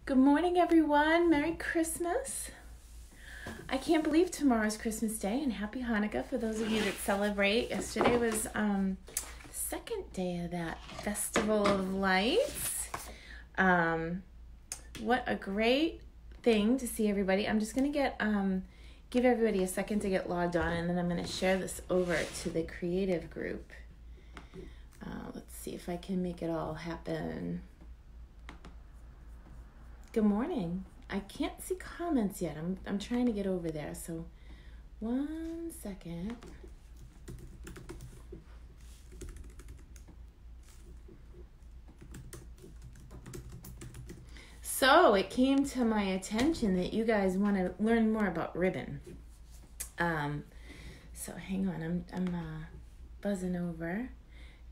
Good morning, everyone. Merry Christmas. I can't believe tomorrow's Christmas Day, and Happy Hanukkah for those of you that celebrate. Yesterday was the second day of that Festival of Lights. What a great thing to see everybody. I'm just going to give everybody a second to get logged on, and then I'm going to share this over to the creative group. Let's see if I can make it all happen. Good morning. I can't see comments yet. I'm trying to get over there. So 1 second. So it came to my attention that you guys want to learn more about ribbon. So hang on. I'm buzzing over.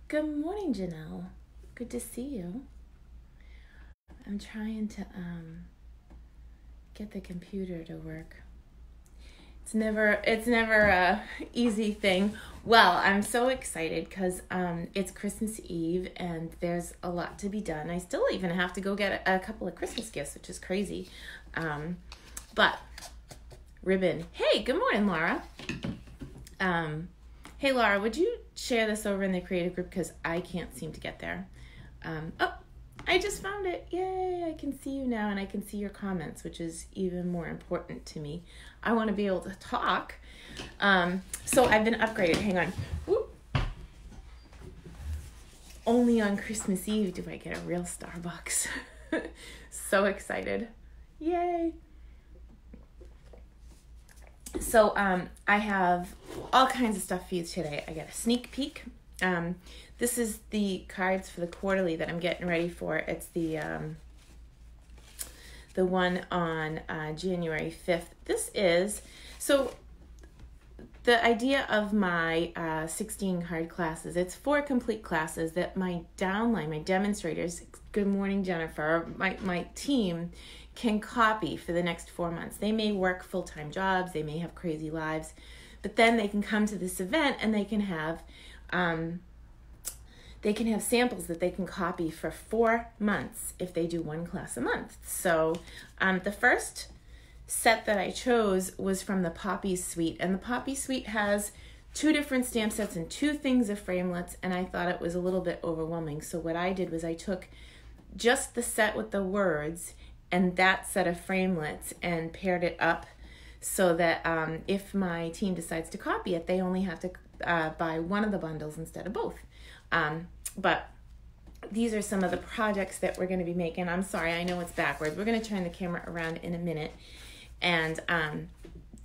Good morning, Janelle. Good to see you. I'm trying to get the computer to work. It's never a easy thing. Well, I'm so excited because it's Christmas Eve and there's a lot to be done. I still even have to go get a couple of Christmas gifts, which is crazy. But ribbon. Hey, good morning, Laura. Hey, Laura, would you share this over in the creative group because I can't seem to get there. Oh. I just found it. Yay, I can see you now and I can see your comments, which is even more important to me. I want to be able to talk. So I've been upgraded. Hang on. Whoop. Only on Christmas Eve do I get a real Starbucks. So excited. Yay. So I have all kinds of stuff for you today. I get a sneak peek. This is the cards for the quarterly that I'm getting ready for. It's the one on January 5th. So the idea of my 16 card classes, it's 4 complete classes that my downline, my demonstrators, good morning, Jennifer, my team can copy for the next 4 months. They may work full-time jobs, they may have crazy lives, but then they can come to this event and they can have samples that they can copy for 4 months if they do 1 class a month. So the first set that I chose was from the Poppy Suite, and the Poppy Suite has 2 different stamp sets and 2 things of framelits, and I thought it was a little bit overwhelming. So what I did was I took just the set with the words and that set of framelits and paired it up so that if my team decides to copy it, they only have to buy one of the bundles instead of both. But these are some of the projects that we're going to be making. I'm sorry, I know it's backwards. We're going to turn the camera around in a minute and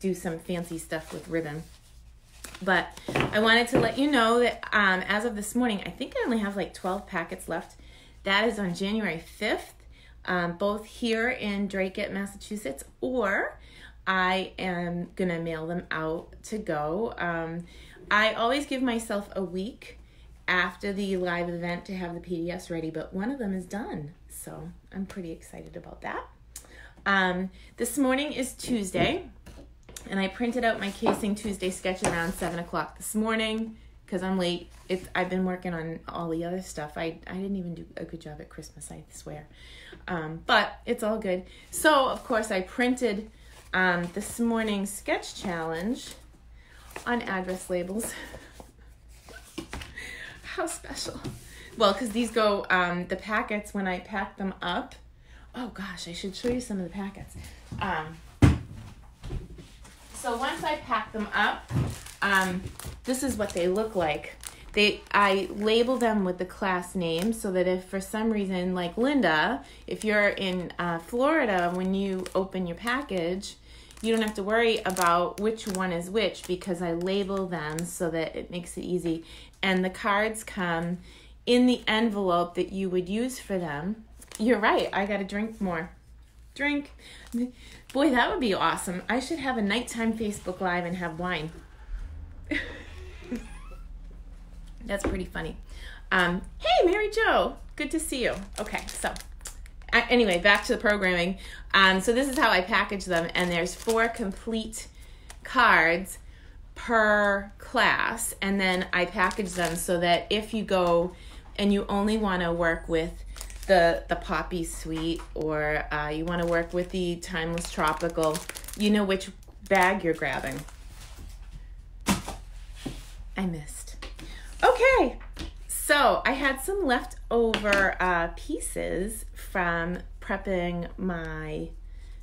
do some fancy stuff with ribbon. But I wanted to let you know that as of this morning, I think I only have like 12 packets left. That is on January 5th, both here in Dracut, Massachusetts, or I am going to mail them out to go. I always give myself a week after the live event to have the PDFs ready, but one of them is done. So I'm pretty excited about that. This morning is Tuesday, and I printed out my Casing Tuesday sketch around 7 o'clock this morning because I'm late. I've been working on all the other stuff. I didn't even do a good job at Christmas, I swear. But it's all good. So, of course, I printed this morning's sketch challenge on address labels. How special. Well, because these go, the packets, when I pack them up, oh gosh, I should show you some of the packets. So once I pack them up, this is what they look like. I label them with the class name so that if for some reason, like Linda, if you're in Florida, when you open your package, you don't have to worry about which one is which because I label them so that it makes it easy. And the cards come in the envelope that you would use for them. You're right, I gotta drink more. Drink. Boy, that would be awesome. I should have a nighttime Facebook Live and have wine. That's pretty funny. Hey, Mary Jo, good to see you. Okay, so anyway, back to the programming. So this is how I package them, and there's 4 complete cards per class, and then I package them so that if you go and you only want to work with the Poppy Sweet, or you want to work with the Timeless Tropical, you know which bag you're grabbing. I missed. Okay, so I had some leftover pieces from prepping my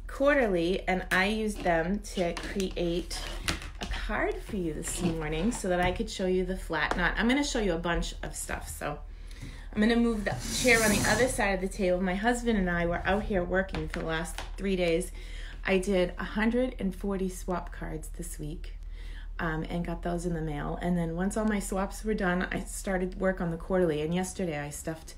quarterly, and I used them to create a card for you this morning so that I could show you the flat knot. I'm going to show you a bunch of stuff, so I'm going to move the chair on the other side of the table. My husband and I were out here working for the last 3 days. I did 140 swap cards this week. And got those in the mail. And then once all my swaps were done, I started work on the quarterly. And yesterday I stuffed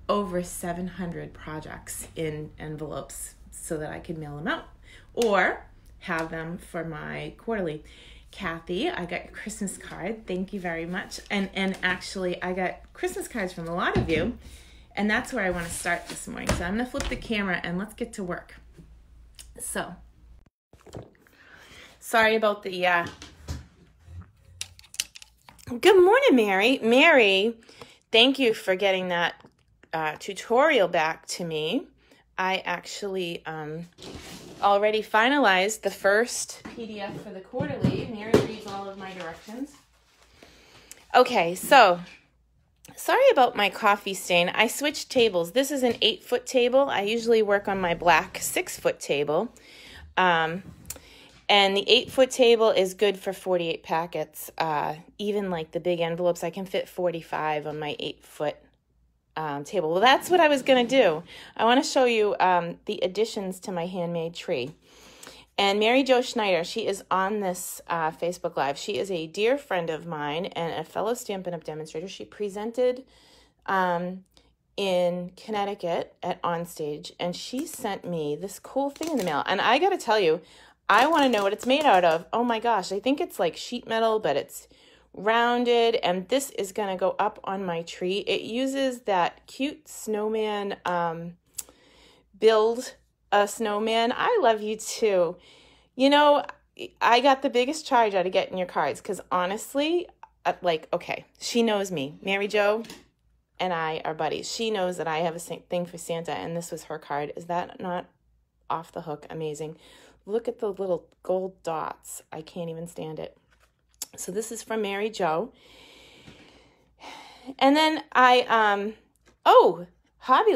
over 700 projects in envelopes so that I could mail them out or have them for my quarterly. Kathy, I got your Christmas card. Thank you very much. And actually, I got Christmas cards from a lot of you. And that's where I want to start this morning. So I'm going to flip the camera and let's get to work. So, sorry about the... Good morning, Mary. Mary, thank you for getting that tutorial back to me. I actually already finalized the first PDF for the quarterly. Mary reads all of my directions. Okay, so sorry about my coffee stain. I switched tables. This is an 8-foot table. I usually work on my black 6-foot table. And the 8-foot table is good for 48 packets. Even like the big envelopes, I can fit 45 on my 8-foot table. Well, that's what I was going to do. I want to show you the additions to my handmade tree. And Mary Jo Schneider, she is on this Facebook Live. She is a dear friend of mine and a fellow Stampin' Up! Demonstrator. She presented in Connecticut at Onstage, and she sent me this cool thing in the mail. And I got to tell you, I want to know what it's made out of. Oh my gosh, I think it's like sheet metal, but it's rounded, and this is going to go up on my tree. It uses that cute snowman, build a snowman. I love you too. You know, I got the biggest charge out of getting your cards because honestly, okay, she knows me. Mary Jo and I are buddies. She knows that I have a thing for Santa, and this was her card. Is that not off the hook amazing? Look at the little gold dots. I can't even stand it. So this is from Mary Jo. And then Hobby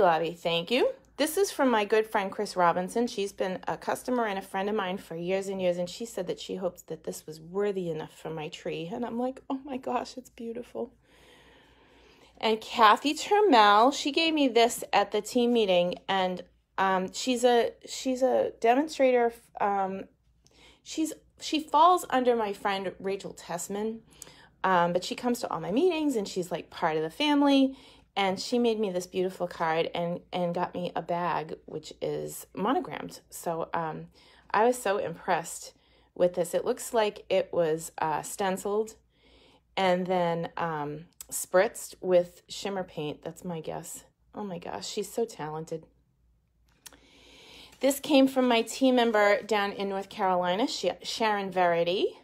Lobby, thank you. This is from my good friend, Chris Robinson. She's been a customer and a friend of mine for years and years. And she said that she hopes that this was worthy enough for my tree. And I'm like, oh my gosh, it's beautiful. And Kathy Termel, she gave me this at the team meeting, and she's a demonstrator. She falls under my friend Rachel Tessman, but she comes to all my meetings and she's like part of the family. And she made me this beautiful card and got me a bag which is monogrammed. So I was so impressed with this. It looks like it was stenciled and then spritzed with shimmer paint. That's my guess. Oh my gosh, she's so talented. This came from my team member down in North Carolina, Sharon Verity.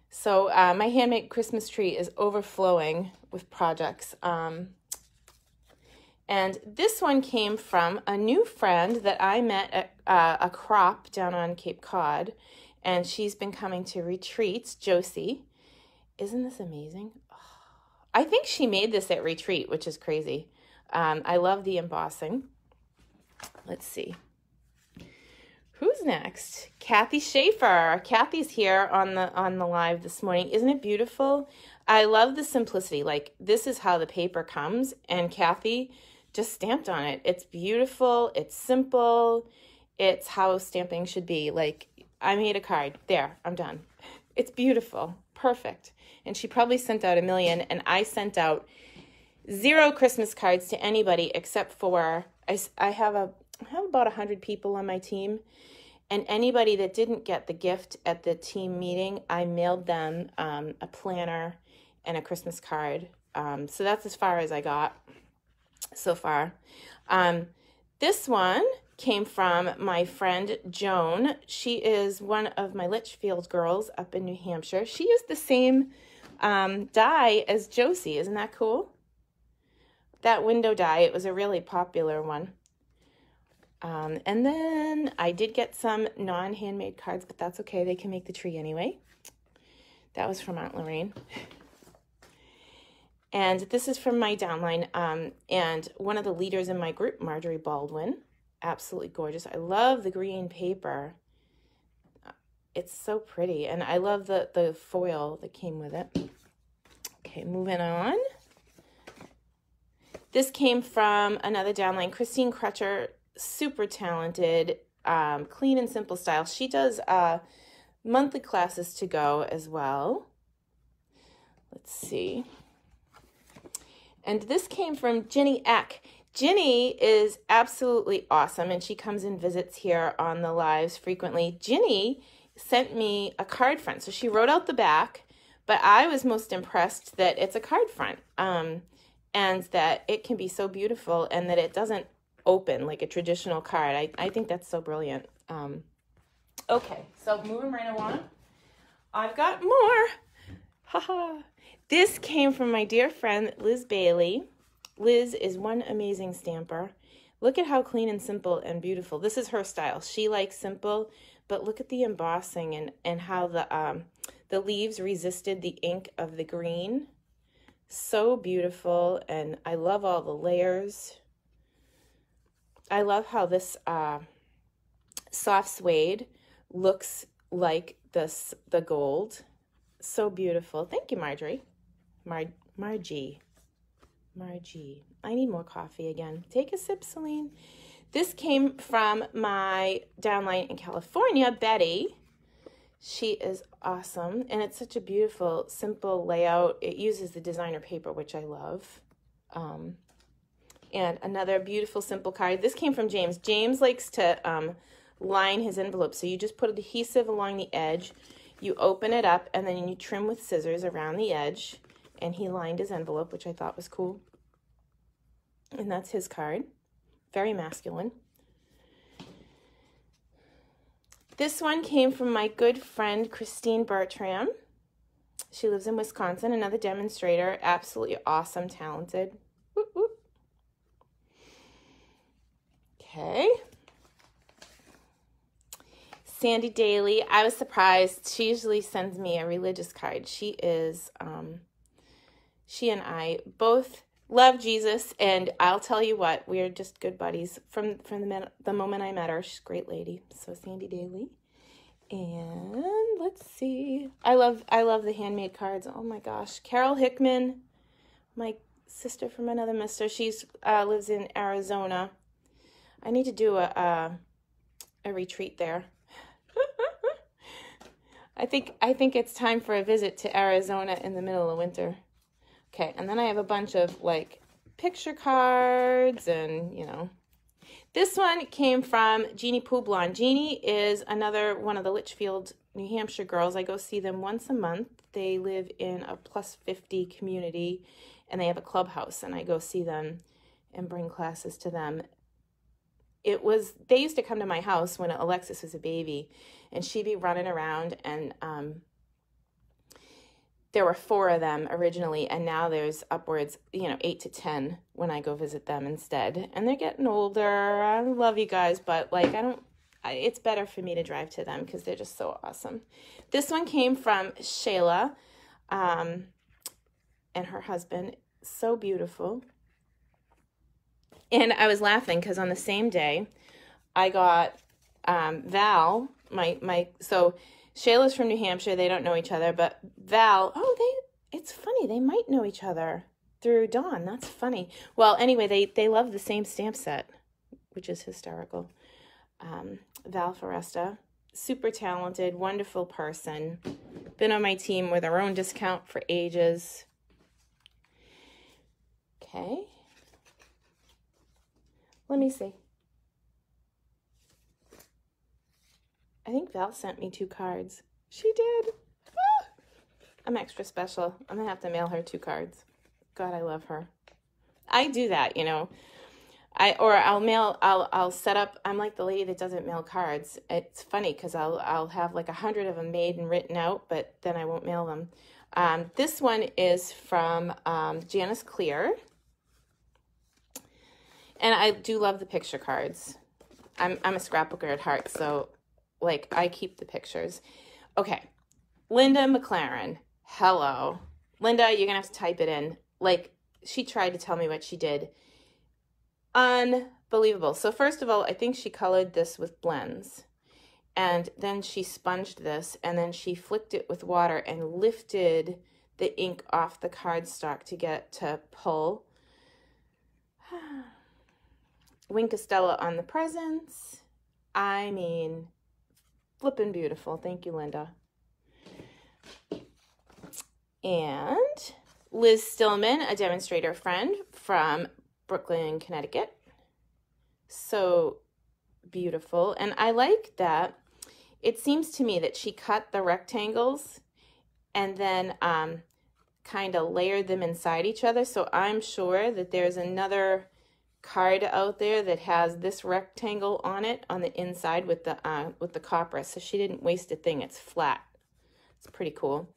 So my handmade Christmas tree is overflowing with projects. And this one came from a new friend that I met at a crop down on Cape Cod. And she's been coming to retreats, Josie. Isn't this amazing? Oh, I think she made this at retreat, which is crazy. I love the embossing. Let's see. Who's next? Kathy Schaefer. Kathy's here on the live this morning. Isn't it beautiful? I love the simplicity. Like, this is how the paper comes, and Kathy just stamped on it. It's beautiful. It's simple. It's how stamping should be. Like, I made a card. There, I'm done. It's beautiful. Perfect. And she probably sent out 1 million, and I sent out 0 Christmas cards to anybody except for, I have about 100 people on my team, and anybody that didn't get the gift at the team meeting, I mailed them a planner and a Christmas card. So that's as far as I got so far. This one came from my friend Joan. She is one of my Litchfield girls up in New Hampshire. She used the same die as Josie. Isn't that cool? that window die. It was a really popular one. And then I did get some non-handmade cards, but that's okay. They can make the tree anyway. That was from Aunt Lorraine. And this is from my downline. And one of the leaders in my group, Marjorie Baldwin. Absolutely gorgeous. I love the green paper. It's so pretty. And I love the foil that came with it. Okay, moving on. This came from another downline, Christine Crutcher, super talented, clean and simple style. She does monthly classes to go as well. Let's see. And this came from Ginny Eck. Ginny is absolutely awesome, and she comes and visits here on the lives frequently. Ginny sent me a card front. So she wrote out the back, but I was most impressed that it's a card front, and that it can be so beautiful and that it doesn't open like a traditional card. I think that's so brilliant. Okay, so moving right along. I've got more. Haha. This came from my dear friend, Liz Bailey. Liz is one amazing stamper. Look at how clean and simple and beautiful. This is her style. She likes simple, but look at the embossing and how the leaves resisted the ink of the green. So beautiful, and I love all the layers. I love how this soft suede looks like the gold. So beautiful. Thank you, Marjorie. Margie. I need more coffee again. Take a sip, Celine. This came from my downline in California, Betty. She is awesome, and it's such a beautiful, simple layout. It uses the designer paper, which I love. And another beautiful, simple card. This came from James. James likes to line his envelopes. So you just put adhesive along the edge. You open it up, and then you trim with scissors around the edge. And he lined his envelope, which I thought was cool. And that's his card. Very masculine. This one came from my good friend, Christine Bertram. She lives in Wisconsin, another demonstrator. Absolutely awesome, talented. Whoop, whoop. Okay. Sandy Daly. I was surprised. She usually sends me a religious card. She and I both love Jesus, and I'll tell you what, we're just good buddies from the moment I met her. She's a great lady. So Sandy Daly. And let's see. I love the handmade cards. Oh my gosh. Carol Hickman, my sister from another mister. She's lives in Arizona. I need to do a retreat there. I think it's time for a visit to Arizona in the middle of winter. Okay, and then I have a bunch of like picture cards and, you know. This one came from Jeannie Poublon. Jeannie is another one of the Litchfield, New Hampshire girls. I go see them once a month. They live in a +50 community, and they have a clubhouse, and I go see them and bring classes to them. They used to come to my house when Alexis was a baby, and she'd be running around, and there were 4 of them originally, and now there's upwards, 8 to 10 when I go visit them instead. And they're getting older. I love you guys, but it's better for me to drive to them because they're just so awesome. This one came from Shayla and her husband. So beautiful. And I was laughing because on the same day, I got Val, so Shayla's from New Hampshire. They don't know each other, but Val, it's funny. They might know each other through Dawn. That's funny. Well, anyway, they love the same stamp set, which is hysterical. Val Foresta, super talented, wonderful person. Been on my team with her own discount for ages. Okay. Let me see. I think Val sent me 2 cards. She did. Ah! I'm extra special. I'm going to have to mail her 2 cards. God, I love her. I do that, I'll set up. I'm like the lady that doesn't mail cards. It's funny because I'll have like 100 of them made and written out, but then I won't mail them. This one is from Janice Clear. And I do love the picture cards. I'm a scrapbooker at heart, so like I keep the pictures. Okay, Linda McLaren. Hello. Linda, you're going to have to type it in. Like, she tried to tell me what she did. Unbelievable. So first of all, I think she colored this with blends. And then she sponged this, and then she flicked it with water and lifted the ink off the cardstock to get to pull. Wink Estella on the presents. I mean, flippin' beautiful. Thank you, Linda. And Liz Stillman, a demonstrator friend from Brooklyn, Connecticut. So beautiful. And I like that. It seems to me that she cut the rectangles and then kind of layered them inside each other. So I'm sure that there's another card out there that has this rectangle on it on the inside with the copper. So she didn't waste a thing. It's flat. It's pretty cool.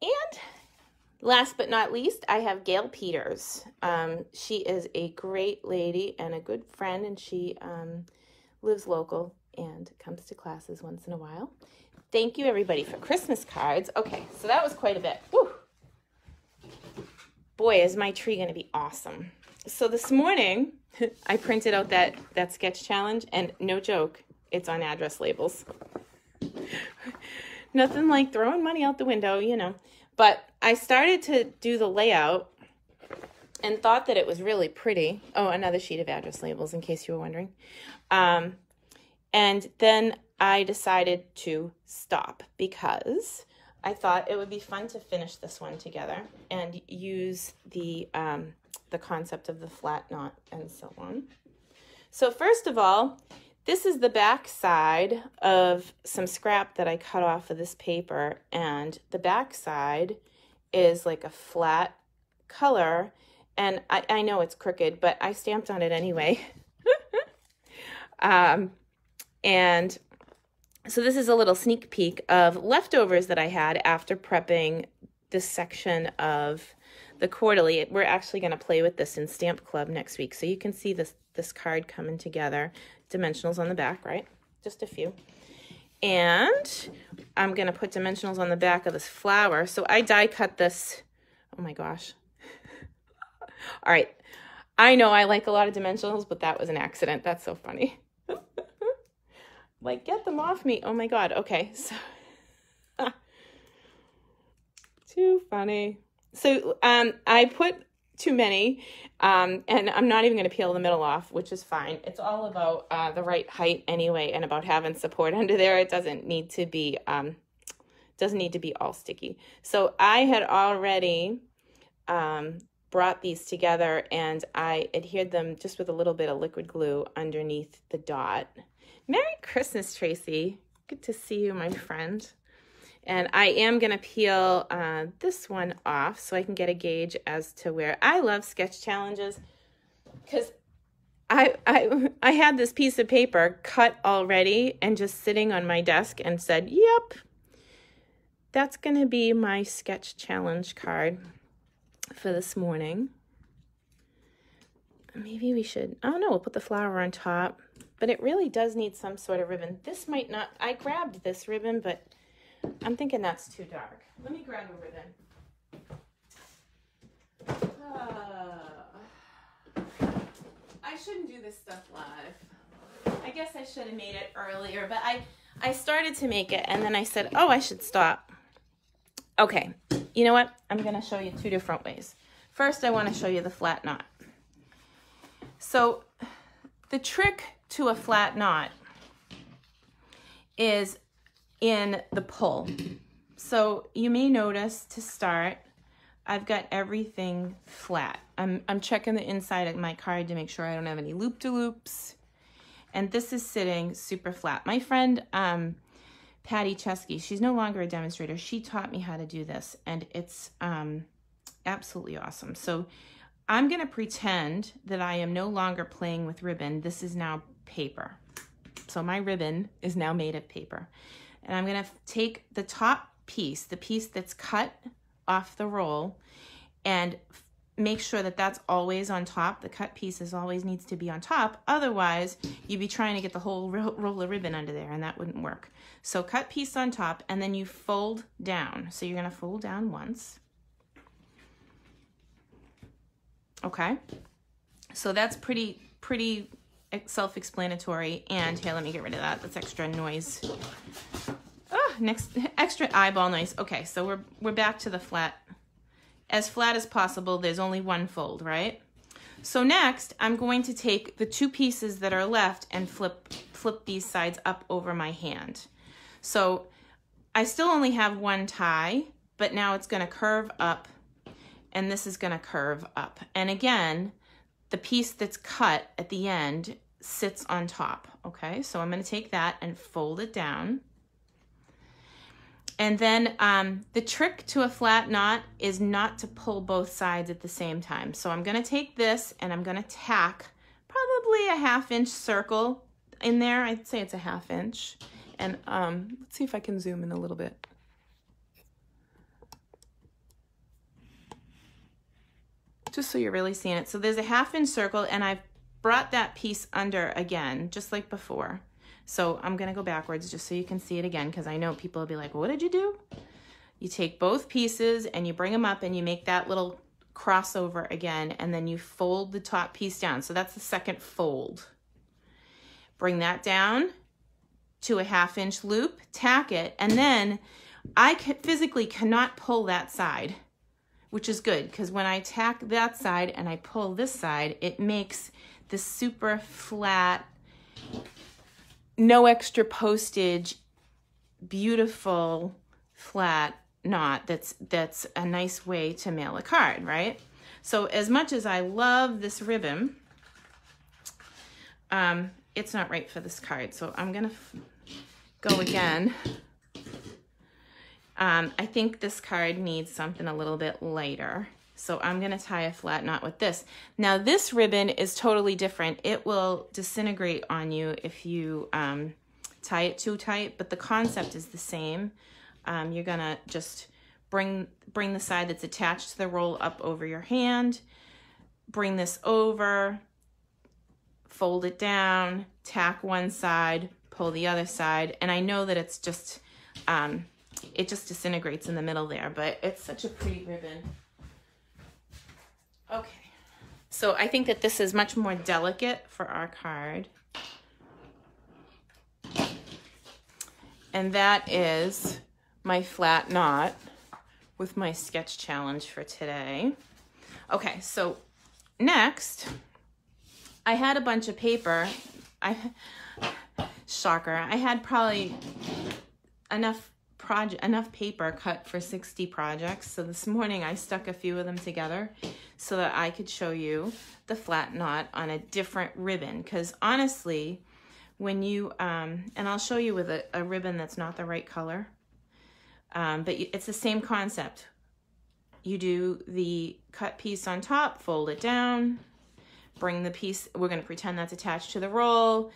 And last but not least, I have Gail Peters. She is a great lady and a good friend, and she lives local and comes to classes once in a while. Thank you, everybody, for Christmas cards. Okay, so that was quite a bit. Whew. Boy, is my tree going to be awesome. So this morning, I printed out that sketch challenge, and no joke, it's on address labels. Nothing like throwing money out the window, you know. But I started to do the layout and thought that it was really pretty. Oh, another sheet of address labels, in case you were wondering. And then I decided to stop because I thought it would be fun to finish this one together and use the concept of the flat knot and so on. So first of all, this is the back side of some scrap that I cut off of this paper, and the back side is like a flat color, and I know it's crooked, but I stamped on it anyway. And so this is a little sneak peek of leftovers that I had after prepping this section of the quarterly. We're actually going to play with this in Stamp Club next week, so you can see this card coming together. Dimensionals on the back, right? Just a few. And I'm going to put dimensionals on the back of this flower. So I die cut this. Oh my gosh. All right. I know I like a lot of dimensionals, but that was an accident. That's so funny. Like, get them off me. Oh my God. Okay. So too funny. So I put too many, and I'm not even going to peel the middle off, which is fine. It's all about the right height anyway, and about having support under there. It doesn't need to be all sticky. So I had already brought these together, and I adhered them just with a little bit of liquid glue underneath the dot. Merry Christmas, Tracy. Good to see you, my friend. And I am going to peel this one off so I can get a gauge as to where. I love sketch challenges because I had this piece of paper cut already and just sitting on my desk and said, yep, that's going to be my sketch challenge card for this morning. Maybe we should, oh no, we'll put the flower on top, but it really does need some sort of ribbon. This might not, I grabbed this ribbon, but I'm thinking that's too dark. Let me grab a ribbon. I shouldn't do this stuff live. I guess I should have made it earlier, but I started to make it and then I said, oh, I should stop. Okay, you know what? I'm going to show you two different ways. First, I want to show you the flat knot. So the trick to a flat knot is in the pull. So you may notice to start, I've got everything flat. I'm checking the inside of my card to make sure I don't have any loop-de-loops. And this is sitting super flat. My friend, Patty Chesky, she's no longer a demonstrator. She taught me how to do this, and it's absolutely awesome. So I'm going to pretend that I am no longer playing with ribbon. This is now paper. So my ribbon is now made of paper. And I'm going to take the top piece, the piece that's cut off the roll, and make sure that that's always on top. The cut pieces always needs to be on top. Otherwise, you'd be trying to get the whole roll of ribbon under there, and that wouldn't work. So cut piece on top, and then you fold down. So you're gonna fold down once. Okay, so that's pretty self-explanatory. And here, let me get rid of that. That's extra noise. Oh, next, extra eyeball noise. Okay, so we're back to the flat. As flat as possible, there's only one fold, right? So next, I'm going to take the two pieces that are left and flip these sides up over my hand. So I still only have one tie, but now it's gonna curve up, and this is gonna curve up. And again, the piece that's cut at the end sits on top, okay? So I'm gonna take that and fold it down. And then the trick to a flat knot is not to pull both sides at the same time. So I'm gonna take this and I'm gonna tack probably a 1/2 inch circle in there. I'd say it's a 1/2 inch. And let's see if I can zoom in a little bit. Just so you're really seeing it. So there's a 1/2 inch circle, and I've brought that piece under again, just like before. So I'm gonna go backwards just so you can see it again, because I know people will be like, what did you do? You take both pieces and you bring them up and you make that little crossover again, and then you fold the top piece down. So that's the second fold. Bring that down to a 1/2 inch loop, tack it, and then I physically cannot pull that side, which is good, because when I tack that side and I pull this side, it makes this super flat, no extra postage, beautiful flat knot that's a nice way to mail a card, right? So as much as I love this ribbon, it's not right for this card. So I'm gonna go again. I think this card needs something a little bit lighter. So I'm gonna tie a flat knot with this. Now this ribbon is totally different. It will disintegrate on you if you tie it too tight, but the concept is the same. You're gonna just bring the side that's attached to the roll up over your hand, bring this over, fold it down, tack one side, pull the other side, and I know that it's just, it just disintegrates in the middle there, but it's such a pretty ribbon. Okay, so I think that this is much more delicate for our card. And that is my flat knot with my sketch challenge for today. Okay, so next, I had a bunch of paper. Shocker, I had probably enough paper cut for 60 projects. So this morning I stuck a few of them together so that I could show you the flat knot on a different ribbon. Because honestly, when you, and I'll show you with a ribbon that's not the right color, but it's the same concept. You do the cut piece on top, fold it down, bring the piece, we're gonna pretend that's attached to the roll,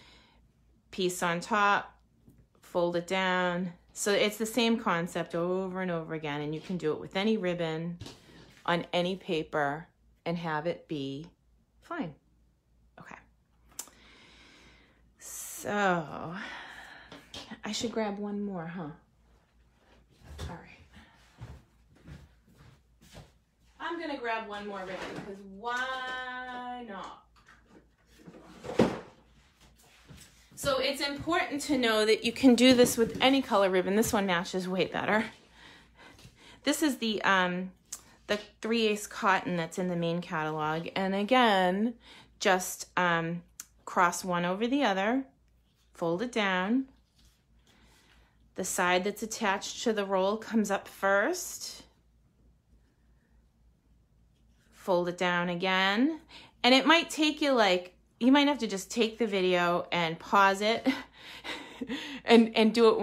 piece on top, fold it down. So it's the same concept over and over again, and you can do it with any ribbon on any paper and have it be fine. Okay. So I should grab one more, huh? All right. I'm gonna grab one more ribbon because why not? So it's important to know that you can do this with any color ribbon. This one matches way better. This is the 3/8 cotton that's in the main catalog. And again, just cross one over the other, fold it down. The side that's attached to the roll comes up first. Fold it down again. And it might take you like, you might have to just take the video and pause it and do it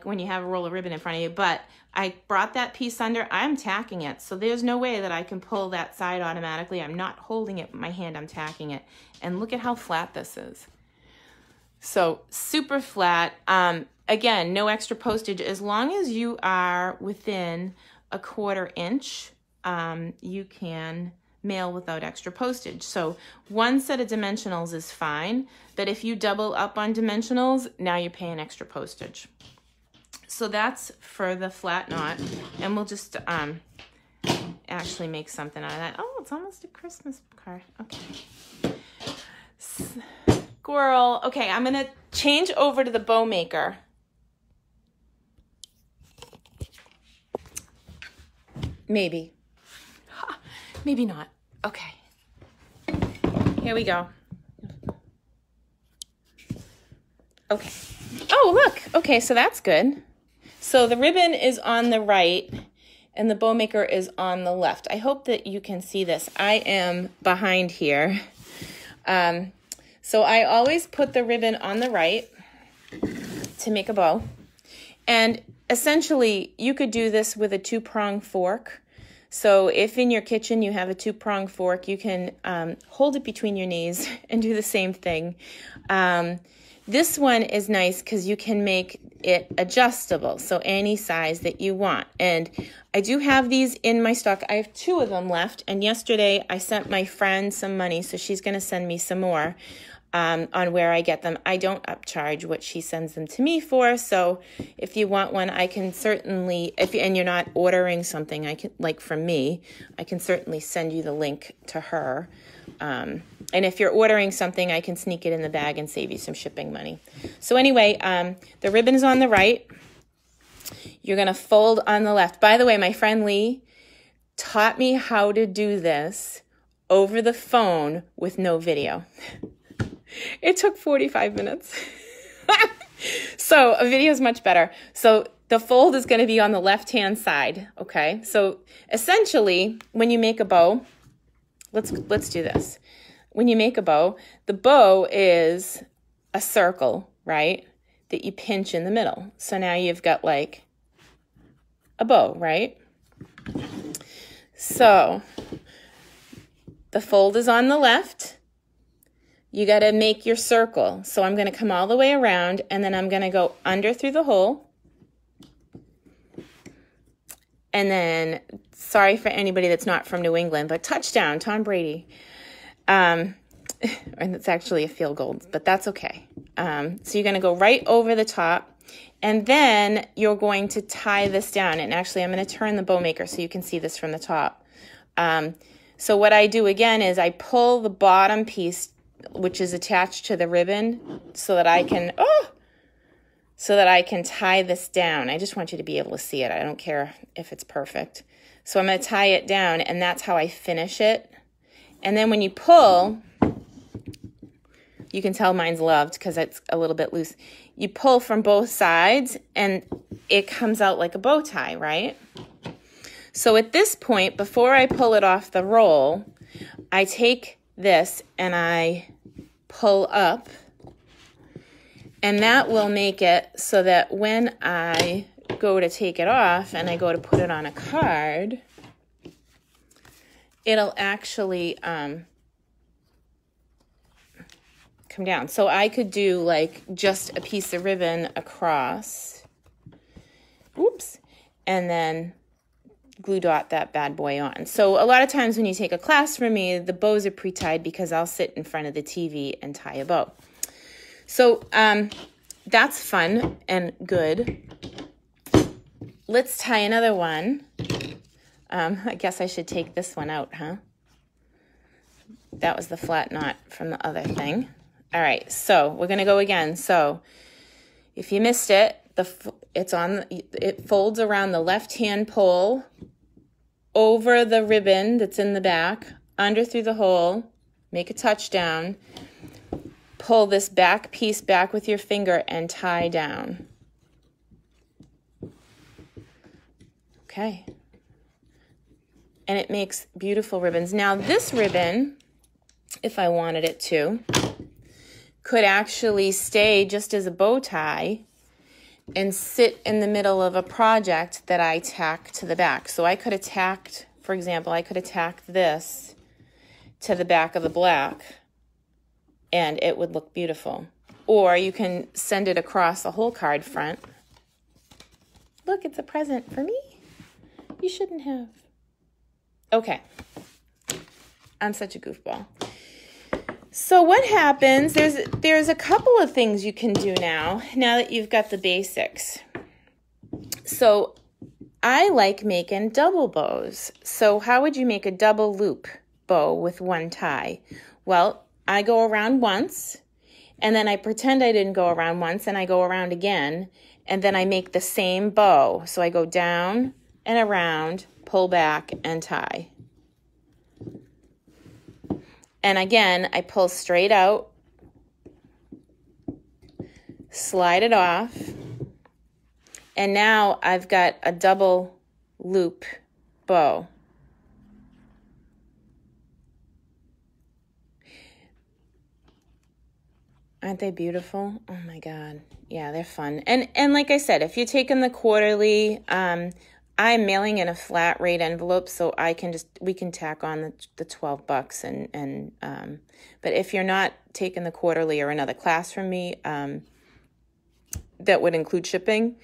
when you have a roll of ribbon in front of you. But I brought that piece under, I'm tacking it. So there's no way that I can pull that side automatically. I'm not holding it with my hand, I'm tacking it. And look at how flat this is. So super flat. Again, no extra postage. As long as you are within a 1/4 inch, you can mail without extra postage. So one set of dimensionals is fine, but if you double up on dimensionals, now you're paying extra postage. So that's for the flat knot, and we'll just actually make something out of that. Oh, it's almost a Christmas card. Okay. Squirrel. Okay, I'm gonna change over to the bow maker. Maybe. Maybe not. Okay. Here we go. Okay. Oh, look. Okay, so that's good. So the ribbon is on the right and the bow maker is on the left. I hope that you can see this. I am behind here. So I always put the ribbon on the right to make a bow. And essentially, you could do this with a 2-prong fork. So if in your kitchen you have a 2-prong fork, you can hold it between your knees and do the same thing. This one is nice because you can make it adjustable, so any size that you want. And I do have these in my stock. I have 2 of them left, and yesterday I sent my friend some money, so she's going to send me some more on where I get them. I don't upcharge what she sends them to me for, so if you want one, I can certainly, and you're not ordering something I can, like from me, I can certainly send you the link to her. And if you're ordering something, I can sneak it in the bag and save you some shipping money. So anyway, the ribbon is on the right. You're going to fold on the left. By the way, my friend Lee taught me how to do this over the phone with no video. It took 45 minutes. So a video is much better. So the fold is going to be on the left-hand side, okay? So essentially, when you make a bow, let's do this. When you make a bow, the bow is a circle, right, that you pinch in the middle. So now you've got like a bow, right? So the fold is on the left. You got to make your circle. So I'm going to come all the way around, and then I'm going to go under through the hole. And then, sorry for anybody that's not from New England, but touchdown, Tom Brady. And it's actually a field goal, but that's okay. So you're going to go right over the top, and then you're going to tie this down. And actually, I'm going to turn the bow maker so you can see this from the top. So what I do again is I pull the bottom piece, which is attached to the ribbon, so that I can, tie this down. I just want you to be able to see it. I don't care if it's perfect. So I'm going to tie it down, and that's how I finish it. And then when you pull, you can tell mine's loved because it's a little bit loose. You pull from both sides, and it comes out like a bow tie, right? So at this point, before I pull it off the roll, I take this and I pull up, and that will make it so that when I go to take it off and I go to put it on a card, it'll actually come down. So I could do like just a piece of ribbon across, and then glue dot that bad boy on. So a lot of times when you take a class from me, the bows are pre-tied because I'll sit in front of the TV and tie a bow. So that's fun and good. Let's tie another one. I guess I should take this one out, huh? That was the flat knot from the other thing. All right, so we're going to go again. So if you missed it, it folds around the left-hand pole, over the ribbon that's in the back, under through the hole, make a touchdown, pull this back piece back with your finger and tie down. Okay. And it makes beautiful ribbons. Now this ribbon, if I wanted it to, could actually stay just as a bow tie and sit in the middle of a project that I tack to the back. So I could have tacked, for example, I could have tacked this to the back of the black, and it would look beautiful. Or you can send it across the whole card front. Look, it's a present for me. You shouldn't have. Okay. I'm such a goofball. So what happens, there's a couple of things you can do now that you've got the basics. So I like making double bows. So how would you make a double loop bow with one tie? Well, I go around once, and then I pretend I didn't go around once, and I go around again, and then I make the same bow. So I go down and around, pull back, and tie. And again, I pull straight out, slide it off, and now I've got a double loop bow. Aren't they beautiful? Oh my God. Yeah, they're fun. And like I said, if you're taking the quarterly, I'm mailing in a flat rate envelope, so we can tack on the $12 and but if you're not taking the quarterly or another class from me, that would include shipping,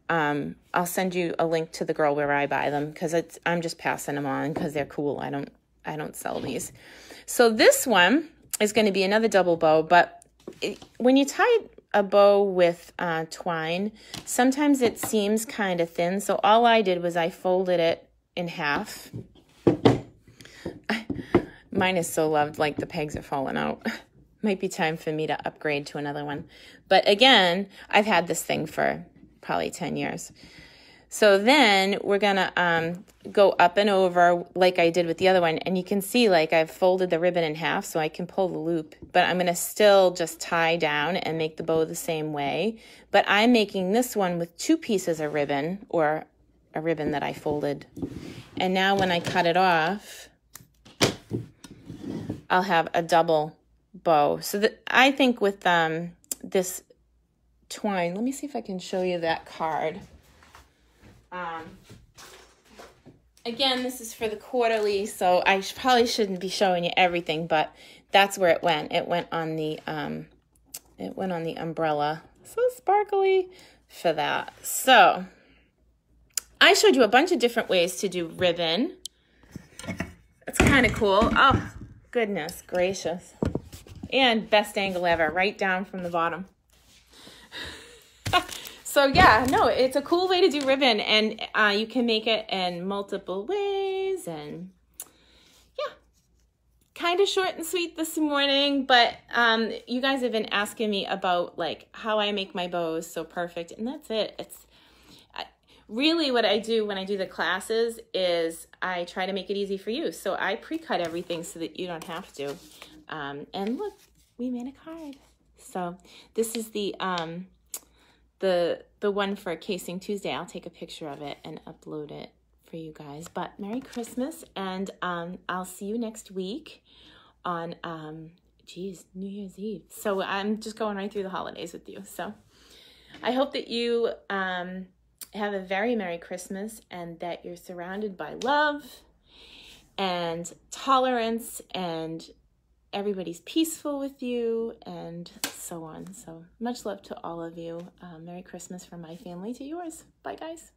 I'll send you a link to the girl where I buy them, because I'm just passing them on because they're cool. I don't sell these. So this one is going to be another double bow, but when you tie a bow with twine, sometimes it seems kind of thin. So all I did was I folded it in half. Mine is so loved, like the pegs are falling out. Might be time for me to upgrade to another one. But again, I've had this thing for probably 10 years. So then we're going to go up and over like I did with the other one. And you can see like I've folded the ribbon in half so I can pull the loop. But I'm going to still just tie down and make the bow the same way. But I'm making this one with 2 pieces of ribbon, or a ribbon that I folded. And now when I cut it off, I'll have a double bow. So I think with this twine, let me see if I can show you that card. Again, this is for the quarterly, so I probably shouldn't be showing you everything, but that's where it went. It went on the umbrella. So sparkly for that. So I showed you a bunch of different ways to do ribbon. It's kind of cool. Oh, goodness gracious. And best angle ever, right down from the bottom. So yeah, no, it's a cool way to do ribbon, and you can make it in multiple ways, and yeah, kind of short and sweet this morning, but you guys have been asking me about like how I make my bows so perfect, and that's it. It's really what I do when I do the classes is I try to make it easy for you. So I pre-cut everything so that you don't have to. And look, we made a card. So this is the one for Casing Tuesday. I'll take a picture of it and upload it for you guys. But Merry Christmas, and I'll see you next week on New Year's Eve. So I'm just going right through the holidays with you. So I hope that you have a very Merry Christmas, and that you're surrounded by love and tolerance, and everybody's peaceful with you, and so on. So much love to all of you. Merry Christmas from my family to yours. Bye, guys.